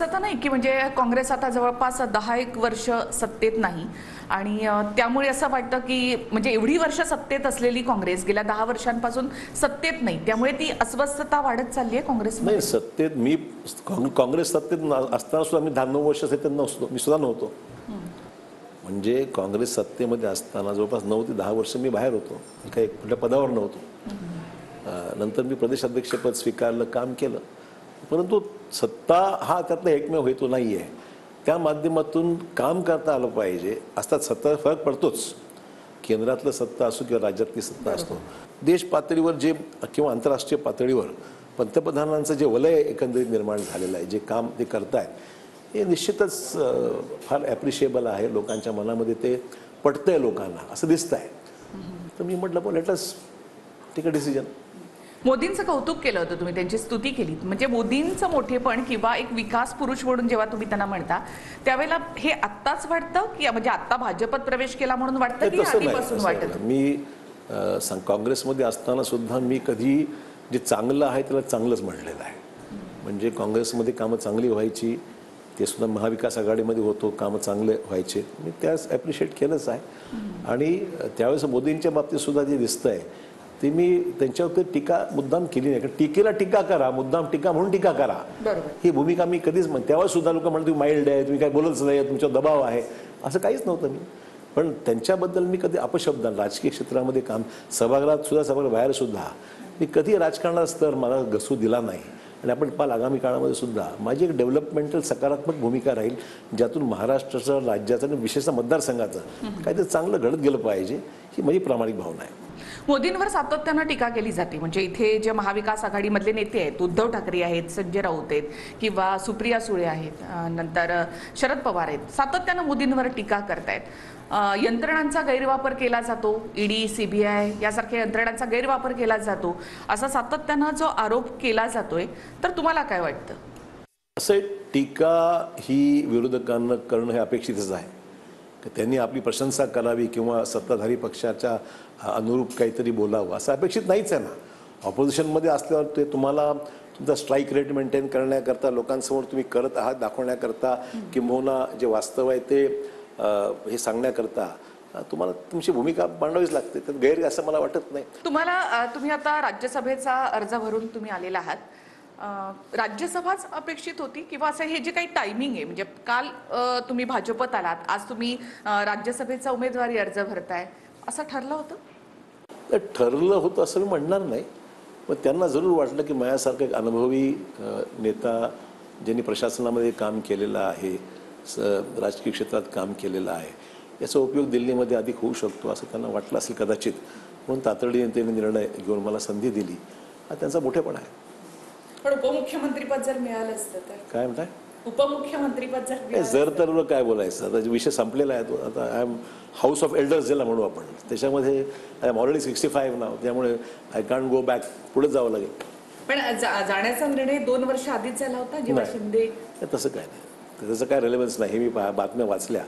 असं नाही की म्हणजे काँग्रेस आता जवळपास 10-1 वर्ष सत्तेत नाही आणि त्यामुळे असं वाटतं की म्हणजे एवढी वर्ष सत्तेत असलेली काँग्रेस गेल्या 10 वर्षांपासून सत्तेत नाही, त्यामुळे ती अस्वस्थता वाढत चालली आहे नाही काँग्रेसमध्ये. सत्तेत मी काँग्रेस सत्तेत असताना सुद्धा मी 10-9 वर्ष सत्तेत नसतो, मी सुद्धा नव्हतो. म्हणजे काँग्रेस सत्तेमध्ये असताना जवळपास 9 ते 10 वर्ष मी बाहेर होतो, मी काही कुठल्या पदावर नव्हतो. नंतर मी प्रदेशाध्यक्षपद स्वीकारलं, काम केलं. परंतु सत्ता हा त्यातला एकमेव हेतू नाही आहे. त्या माध्यमातून काम करता आलं पाहिजे. असतात सत्ता फरक पडतोच, केंद्रातलं सत्ता असो किंवा राज्यातली सत्ता असतो. देश पातळीवर जे किंवा आंतरराष्ट्रीय पातळीवर पंतप्रधानांचं जे वलय एकंदरीत निर्माण झालेलं आहे, जे काम ते करतायत हे निश्चितच फार ॲप्रिशिएबल आहे. लोकांच्या मनामध्ये ते पटतंय, लोकांना असं दिसतंय. तर मी म्हटलं let us take a decision. मोदींचं कौतुक केलं होतं तुम्ही, त्यांची स्तुती केली. म्हणजे मोदींचं मोठेपण किंवा एक विकास पुरुष म्हणून जेव्हा तुम्ही त्यांना म्हणता त्यावेळेला हे आत्ताच वाटतं की म्हणजे आत्ता भाजपत प्रवेश केला म्हणून वाटतं की आधीपासून वाटतं? मी काँग्रेसमध्ये असताना सुद्धा मी कधी जे चांगलं आहे त्याला चांगलंच म्हटलेलं आहे. म्हणजे काँग्रेसमध्ये कामं चांगली व्हायची, ते सुद्धा महाविकास आघाडीमध्ये होतो, कामं चांगले व्हायचे, मी त्यास ॲप्रिशिएट केलंच आहे. आणि त्यावेळेस मोदींच्या बाबतीत सुद्धा जे दिसतंय ते मी त्यांच्यावर टीका मुद्दाम केली नाही. कारण टीकेला टीका करा, मुद्दाम टीका म्हणून टीका करा, ही भूमिका मी कधीच त्यावेळेस सुद्धा लोक म्हणतात तुम्ही माइल्ड आहे, तुम्ही काय बोलतच नाही, तुमचा दबाव आहे, असं काहीच नव्हतं. मी पण त्यांच्याबद्दल मी कधी अपशब्द राजकीय क्षेत्रामध्ये काम, सभागृहात सुद्धा सभागृहाबाहेर सुद्धा मी कधी राजकारणाचा स्तर मला घसू दिला नाही. आणि आपण पाल आगामी काळामध्ये सुद्धा माझी एक डेव्हलपमेंटल सकारात्मक भूमिका राहील, ज्यातून महाराष्ट्राचं, राज्याचं आणि विशेषतः मतदारसंघाचं काहीतरी चांगलं घडत गेलं पाहिजे, ही माझी प्रामाणिक भावना आहे. मोदींवर सातत्यानं टीका केली जाते. म्हणजे इथे जे महाविकास आघाडीमधले नेते आहेत, उद्धव ठाकरे आहेत, संजय राऊत आहेत किंवा सुप्रिया सुळे आहेत, नंतर शरद पवार आहेत, सातत्यानं मोदींवर टीका करतायत. यंत्रणांचा गैरवापर केला जातो, ईडी, सीबीआय यासारख्या यंत्रणांचा गैरवापर केला जातो, असा सातत्यानं जो आरोप केला जातोय, तर तुम्हाला काय वाटतं? असं टीका ही विरोधकांना करणं हे अपेक्षितच आहे. त्यांनी आपली प्रशंसा करावी किंवा सत्ताधारी पक्षाच्या अनुरूप काहीतरी बोलावं असं अपेक्षित नाहीच आहे ना. ऑपोजिशनमध्ये असल्यावर ते तुम्हाला तुमचा स्ट्राईक रेट मेंटेन करण्याकरता, लोकांसमोर तुम्ही करत आहात दाखवण्याकरता, किंबहुना जे वास्तव आहे ते हे सांगण्याकरता तुम्हाला तुमची भूमिका मांडावीच लागते. तर गैर असं मला वाटत नाही. तुम्ही आता राज्यसभेचा अर्ज भरून तुम्ही आलेला आहात. राज्यसभाच अपेक्षित होती किंवा असं हे जे काही टायमिंग आहे, म्हणजे काल तुम्ही भाजपत आलात, आज तुम्ही राज्यसभेचा उमेदवारी अर्ज भरताय, असं ठरलं होतं? ठरलं होतं असं मी म्हणणार नाही, पण त्यांना जरूर वाटलं की माझ्यासारखा एक अनुभवी नेता, ज्यांनी प्रशासनामध्ये काम केलेलं आहे, राजकीय क्षेत्रात काम केलेलं आहे, याचा उपयोग दिल्लीमध्ये अधिक होऊ शकतो असं त्यांना वाटलं असेल कदाचित. म्हणून तातडीने त्यांनी निर्णय घेऊन मला संधी दिली. हा त्यांचा मोठेपणा आहे. पण उपमुख्यमंत्रीपद जर मिळालं असतं तर काय म्हणताय? उपमुख्यमंत्रीपद जर तर काय बोलायचं, आता विषय संपलेला आहे तो. आता I am house of elders ज्याला म्हणू आपण, त्याच्यामध्ये आय एम ऑलरेडी 65 नाव, त्यामुळे आय कांट गो बॅक, पुढे जावं लागेल. पण जाण्याचा निर्णय 2 वर्ष आधीच झाला होता जेव्हा शिंदे. तसं काय नाही, त्याचं काय रेलेव्हन्स नाही. हे मी बातम्या वाचल्या,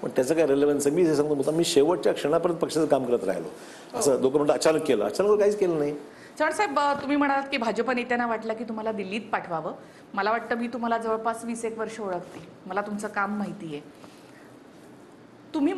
पण त्याचं काय रेलेव्हन्स आहे मी जे सांगतो होता, मी शेवटच्या क्षणापर्यंत पक्षाचं काम करत राहिलो. असं लोक म्हणतात अचानक केलं, अचानक काहीच केलं नाही. चव्हाण साहेब, तुम्ही म्हणालात की भाजप नेत्यांना वाटलं की तुम्हाला दिल्लीत पाठवावं. मला वाटतं मी तुम्हाला जवळपास 20-1 वर्ष ओळखते, मला तुमचं काम माहिती आहे. तुम्ही